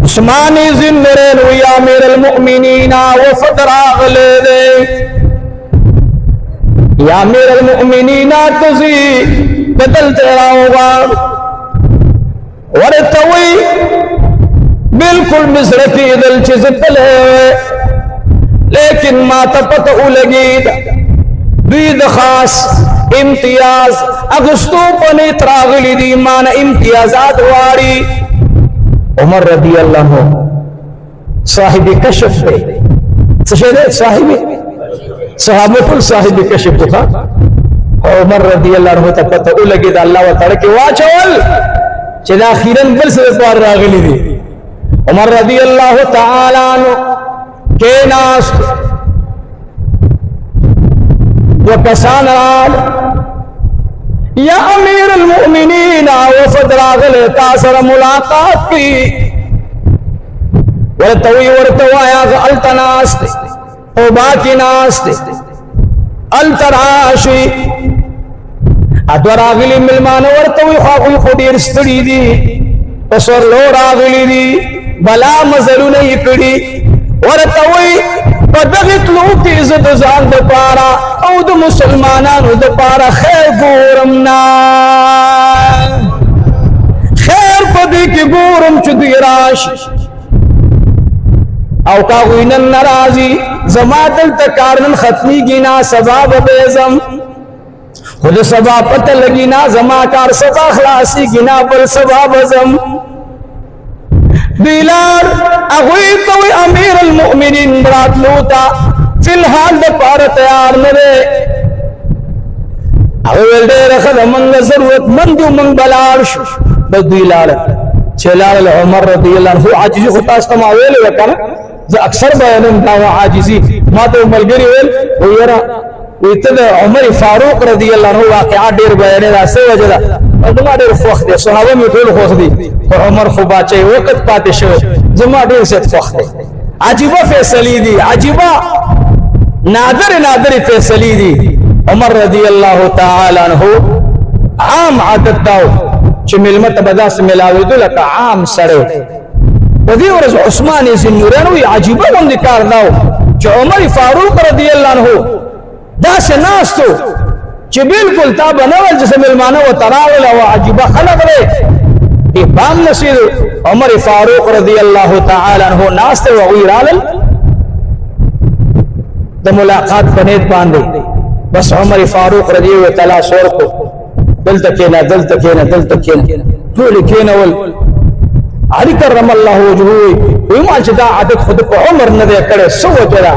عثمان زندرین وی امیر المؤمنین وفد راغلے دے یا امیر المؤمنین تزی بدل تیرا ہوگا ورطوی بالکل مصرفی دل چیز پلے لیکن ما تپتعو لگید دوید خاص امتیاز اگستو پنی تراغلی دی مان امتیازات واری عمر رضی اللہ عنہ صاحب کشف دے سشدے صحابہ کل صاحب کشف تھا عمر رضی اللہ عنہ تپتعو لگید اللہ و ترکی واچول چیز آخیراً بل سے پار راغلی دی عمر رضی اللہ تعالیٰ عنہ کے ناس وکسان رال یا امیر المؤمنین وفد راغل تاثر ملاقات کی ورطوی ورطوایا التناس او باقی ناس التراشی ادو راغلی ملمان ورطوی خواقوی خودیر ستری دی پسور لو راغلی دی بلا مزلو نہیں کڑی ورطوی پدغت لو کی عزت زان دا پارا او دا مسلمانانو دا پارا خیر گورمنا خیر پدی کی گورم چدی راش او کاغوینن نرازی زمادل تکارنن ختمی گینا سباب بیزم خود سبا پتہ لگینا زماکار سبا خلاصی گینا بل سبا بزم دیلار اغوی توی امیر المؤمنین برات لوتا فی الحال دا پار تیار نرے اغوی دیر خد منگ ضرورت مندو منگ بلارش بس دیلار چلال عمر رضی اللہ عنہ عاجزی خطاستم آویل وکانا زا اکثر بیانم داوا عاجزی ما تو ملگری ویل ویرا ویتد عمر فاروق رضی اللہ عنہ واقعات دیر بیانے دا سے وجہ دا زما ډیر فخ دی صحابه می ټول خوښ دي او عمر خو باچي وخت پاتې شو زما ډیر ست فخ دی عجیب فیصله دي عجیب نادر فیصله دي عمر رضی الله تعالی عنہ عام عادت داو چې ملمت بداس ملاوي دلته عام سره ودي ورز عثمان بن نورانوی عجیب هم کار داو چې عمر فاروق رضی الله عنہ دا سناستو چې بالکل تا بنول جس ملمانه و تراول و عجیبه خلق رے ابام نصیر عمر فاروق رضی اللہ تعالی عنہ ناستے و غیرالل دا ملاقات بنیت باندے بس عمر فاروق رضی اللہ تعالی سور کو دل تکینا طول کینا علی کرم اللہ وجہوی ویمان چدا عدد خود پا عمر ندے کڑے سو جدا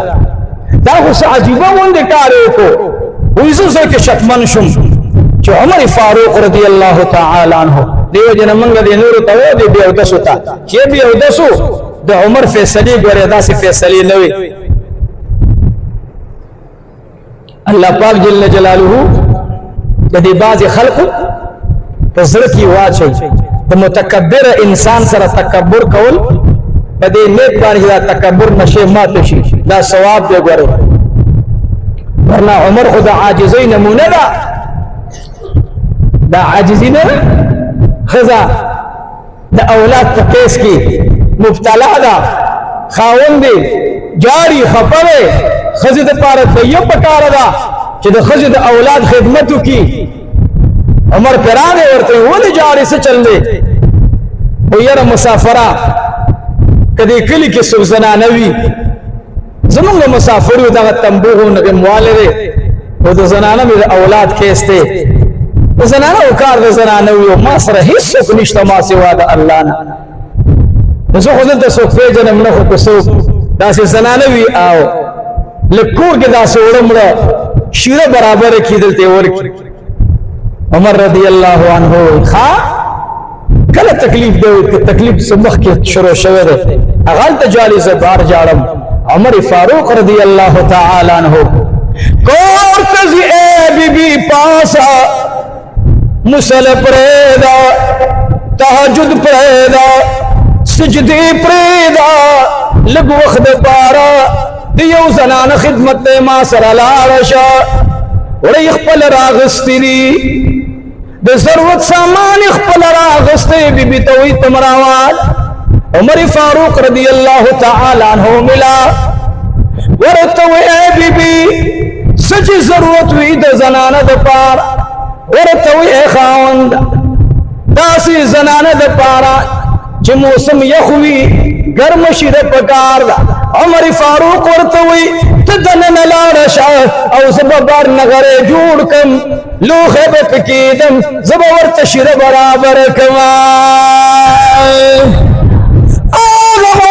دا خس عجیبہ وندے کارے کو ویزو سے کہ شکمن شم چو عمر فاروق رضی اللہ تعالی عنہ دیو جن منگا دی نور تاو دی بیعودسو تا چی بیعودسو دا عمر فیصلی گوری دا سی فیصلی نوی اللہ پاک جل جلالہو دی بعض خلق پزرکی واچی دا متکبر انسان سر تکبر کول پا دی نیک بانی دا تکبر نشے ماتو شی دا ثواب دے گوری ورنہ عمر خدا عاجزی نمونہ دا عاجزی نہ خزا دا اولاد کا کیس کی مبتلا دا خاون دے جاری خپوے خزی دا پارا طیب پکارا دا چی دا خزی دا اولاد خدمتو کی عمر پرانے ورتے ولی جاری سے چل دے ویر مسافرہ کدی کلی کی سب زنانوی زمانگا مسافری دا تنبوہو نگے موالدے وہ دا زنانا میں دا اولاد کیستے دا زنانا اکار دا زنانوی ما سر حصو کنشتا ما سوا دا اللہ نا نسو خودن تا سوک فی جنم نخو کسوک دا سی زنانوی آو لکور کے دا سوڑم را شیر برابر کی دلتے ورکی عمر رضی اللہ عنہ کل تکلیف دے تکلیف سمخ کے شروع شوئے دے اغال تجالی زبار جارم عمر فاروق رضی اللہ تعالی عنہ کورتزی اے بی بی پاسا مسل پریدا تحجد پریدا سجدی پریدا لگ وقت پارا دیو زنان خدمت ما سر لارشا وڑی اخپل راغستی دی ضرورت سامان اخپل راغستی بی بی توی تمراوال عمر فاروق رضی اللہ تعالی عنہ ملا ورته اے بی بی سچ ضرورت وی د زنانه د پار ورته اے خاوند داسې زنانه د پارا چې موسم یخوي ګرم شي د پکار دا عمر فاروق ورته وی ته دننه لاړ شه او زه به بار نغرې جوړ کم لوښی به پکې ږدم زه به ورته شیره برابر کما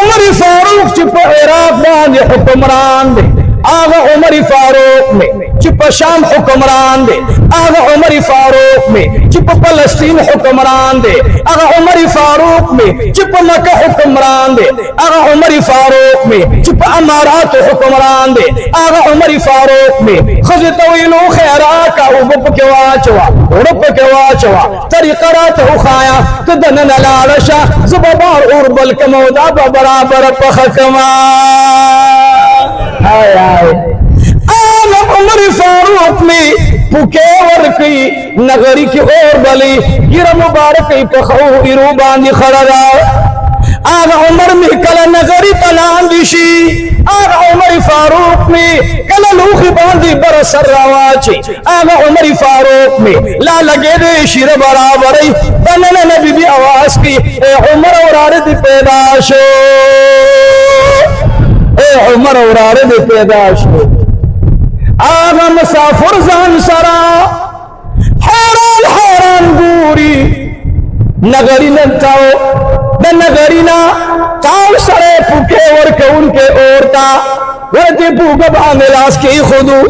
عمر فاروق چې په عراق باندې حکمران دی آغا عمر فاروق میں چپ شام حکمران دے آغا عمر فاروق میں چپ فلسطین حکمران دے آغا عمر فاروق میں چپ مکہ حکمران دے آغا عمر فاروق میں چپ امارات حکمران دے آغا عمر فاروق میں خزتویلو خیراکا اوبپ کواچوا اڑپ کواچوا طریقہ رات اخایا تدنن لارشا زببار اربل کمودا برابر پخکما آئے آئے آن عمر فاروق میں پکے ورکی نگری کی اور بلی گر مبارکی پخو ارو باندی خڑا آن عمر میں کلا نگری تلان دیشی آن عمر فاروق میں کلا لوخی باندی برسر رواچی آن عمر فاروق میں لا لگے دے شیر برابری بنن نبی بھی آواز کی اے عمر اور آرد پیدا شو اے عمر وراره دې پیدا شو آغا مسافر ځان سره حیران حیران ګوري نګری نه تاو د نګری نه تاو سره پوکې ورکوونکې اورتا ورته پوګ باندې لاس کې خودو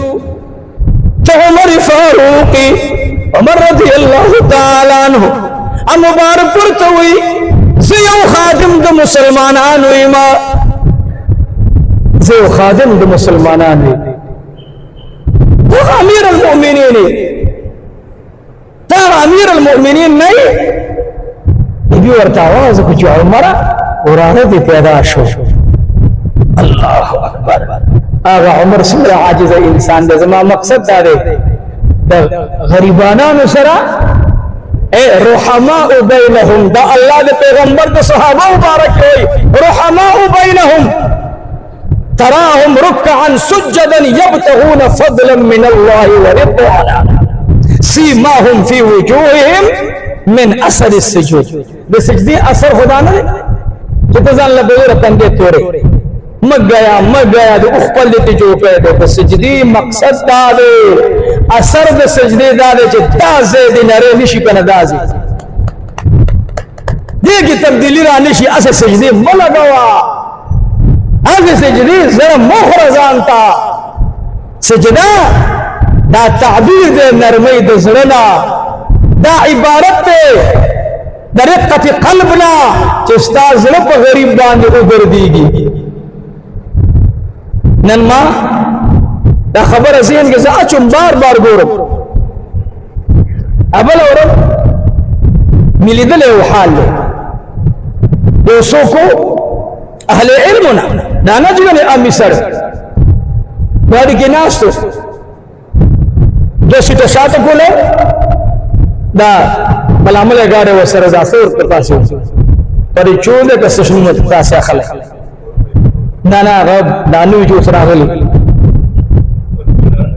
ته عمر فاروق عمر رضی الله تعالی عنہ مبارک ورته وي زه یو خادم د مسلمانانو یم زه خادم د مسلمانانو ته امیر المؤمنین ته امیر المؤمنین نه دی ورته आवाज کوي عمر وراره دې پیدا شو الله اکبر هغه عمر څومره عاجز انسان دی زما مقصد دا دی د غریبانو سره اے رحماء بینهم دا الله د پیغمبر د صحابه مبارک وي رحماء بینهم تراهم ركعا سجدا يبتغون فضلا من الله ورضوانا سيماهم في وجوههم من اثر السجود بسجدي اثر خدا نه چې ځان له بوره تندې تورې مګیا د خپل ته جو په د سجدي مقصد دا دی اثر د سجدي دا دی چې تازه د نری نشي کنه دازي دغه تبدیلی را نشي اسه سجدي ملګوا هذه سجدي زره مخرزان تا سجدا دا تعبیر دے نرمی د زړه دا عبارت دے د رقت قلبنا چې استاد زړه په غریب باندې وګرځيږي نن ما دا خبر ذهن کې زه اچم بار بار ګورم ابل اورم ملي دل یو حال دی یو څوک اهل علمنا دا نه جوړه امي سره باندې کې ناستو دو سیټه شاته کوله دا بلامل غاړه وسره ځاسور پر تاسو پرې چوله د سشنمت تاسو خلک نه غب دانو جو سره غلي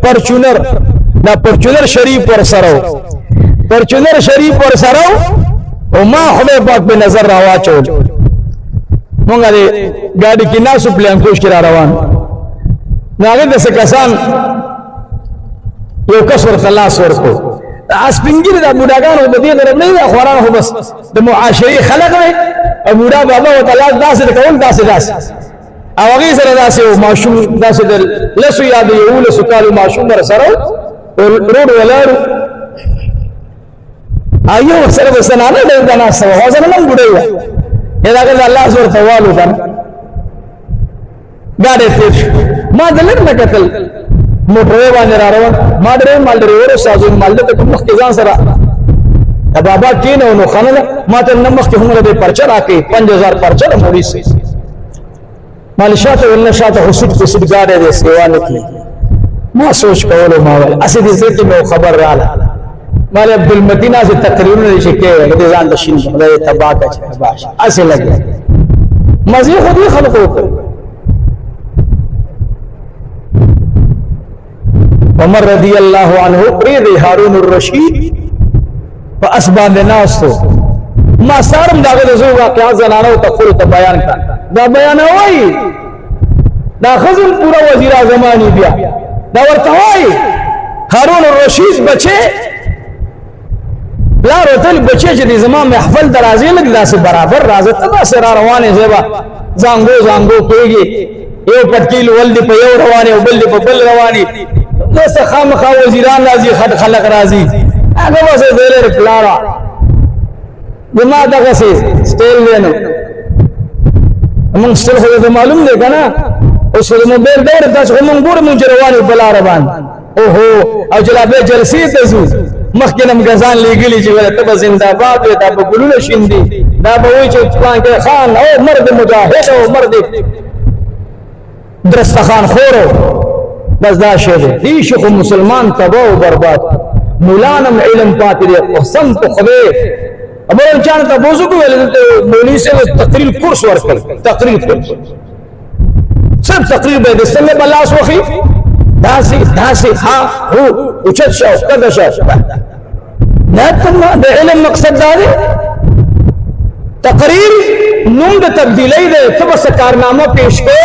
پرچونر دا پرچونر شریف ور سره پرچونر شریف ور سره او ما خدای پاک په نظر راواچول مونږه دې ګاډي کې ناسو پلان کوش کرا روان ناغه د سکسان یو کس ور خلاص ورکو اسپنګری دا بوډاګانو د دې غره نه دا خوران هو بس د معاشري خلق وي او بوډا بابا او طلاق داسې کول داسې او هغه سره داسې ماشوم داسې د لسو یاد یو لسو کالو ماشوم سره روډ ولارو ایو سره وسنانه د نه سره وځنه نن بوډای دا که الله زور توالو کن گاڑی تیر ما دلر نکتل موٹروی باندې را روان ما ډېر مال ډریور سازو مال ته مخ کې ځان سره بابا کینو نو خنل ما ته نمخ کې هم دې پرچا راکې 5000 پرچا موري سي مال شاته ولنه شاته حسد کو سد گاڑی دې سیوا نه کی ما سوچ کولو ما ول اسې دې زړه مې خبر رااله مال عبد المدینہ سے تقریرونه شي کې دې ځان د شین د تباکه تباش اسې لګي مزي خدي خلقوك عمر رضی اللہ عنہ پریدی ہارون الرشید پا اسبان ناس تو ما سارم داغل زو واقعا زنانو تقول تا بیان کا دا بیان ہوئی دا خزم پورا وزیر آزمانی بیا دا ورطوائی ہارون الرشید بچے لارو تل بچے چی دی زمان محفل درازی لگ دا سے برابر رازت دا سے را روانے زیبا زانگو کیگی یو پتکیل ولدی پا یو روانی و بلدی پا بل روانی دست خام خواہ وزیران رازی خد خلق رازی اگه بس دلر پلارا جماعت اگه سی سٹیل دینو امون سٹیل خود معلوم دے کنا اس خود موبیل دور تاس خمون بور من جروانی بلارا بان اوہو او جلابے جلسی تزو مخکنم گزان لیگلی چی ولی تب زندہ باب دے تب گلول شندی دا بوئی چی اتقان کے خان او مرد مجاہد او مرد درستخان خورو بس دا شده دی شخو مسلمان تباہ و برباد مولانم علم پاتی دے قسم تو خبیر ابو چانتا بوزو کو مولی سے تقریر کورس ورکل تقریر کورس سب تقریر بے دستن میں بلاس وخی داسی ہاں ہو اچھت شاو قد شاو نیتم دے علم مقصد دارے تقریر نم دے تبدیلی دے تبس کارنامہ پیش کے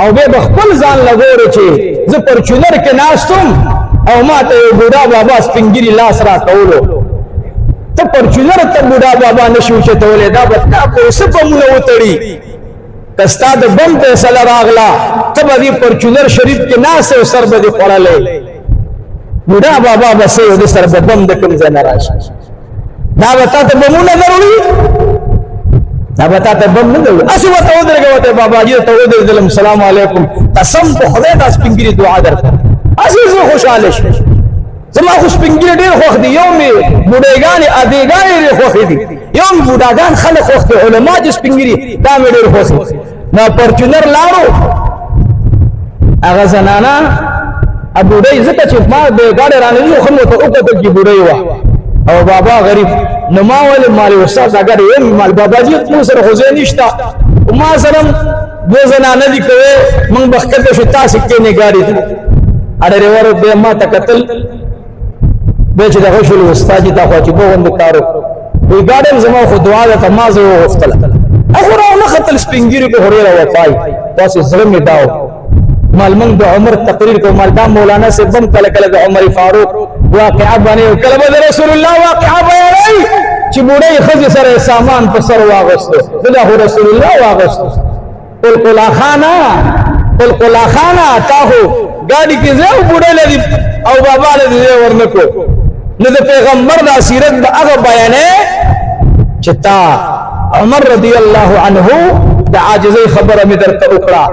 او بے بخپل زان لگو رچے ز پرچونر کے ناستم او ما ته بوډا بابا سپنګری لاس را کولو ته پرچونر ته بوډا بابا نشو چتولې دا بتا په سپمونه وتړي کستا د بم په سره راغلا ته به پرچونر شریف کې ناس او سر به خړلې بوډا بابا بسې د سر په بم د کوم ځای نه راشي دا بتا ته بمونه ضروري دا بتا ته بم نه دی اسی وته ودرګه بابا جی ته ودرځلم السلام علیکم قسم په خدای دا سپنګری دعا درته عزیز خوشاله شي زما خو سپنګری ډیر خوښ دي یو می بوډېګان ادیګان ډیر خوښ دي یو بوډاګان خلک خوښ دي علما د سپنګری دا مې ډیر خوښ نه پرچونر لاړو هغه زنانا ابو دې زکه چې ما د ګاډي رانه خو مو ته وکړه چې بوډۍ وا او بابا غریب نو ما ول مال استاد اگر یې مال بابا جی مو سره خو زه نشتا ما سره دو زنانه دي کوي مونږ بخکته شو تاسو کې نه ګاډي اړه ور به ما تکتل به چې د غشل استاد ته خو چې بو وند کارو وی ګاډم زما خو دعا ده تمازه وختل اخر او نخت سپنګری په هريره وفای تاسو زړه می داو مال من د عمر تقریر کو مالدار مولانا سے بم کله کله د عمر فاروق واقعا باندې کله د رسول الله واقعا بیانای چې بوډۍ خځه سره سامان په سر واغسته دا هو رسول الله واغسته قل خانا تاهو گاڑی کی زیو بوڑے لدی او بابا لدی زیو ورنکو ند پیغمبر دا سیرت دا اغا بیانے چتا عمر رضی اللہ عنہ دا عاجزی خبر می در تا اکڑا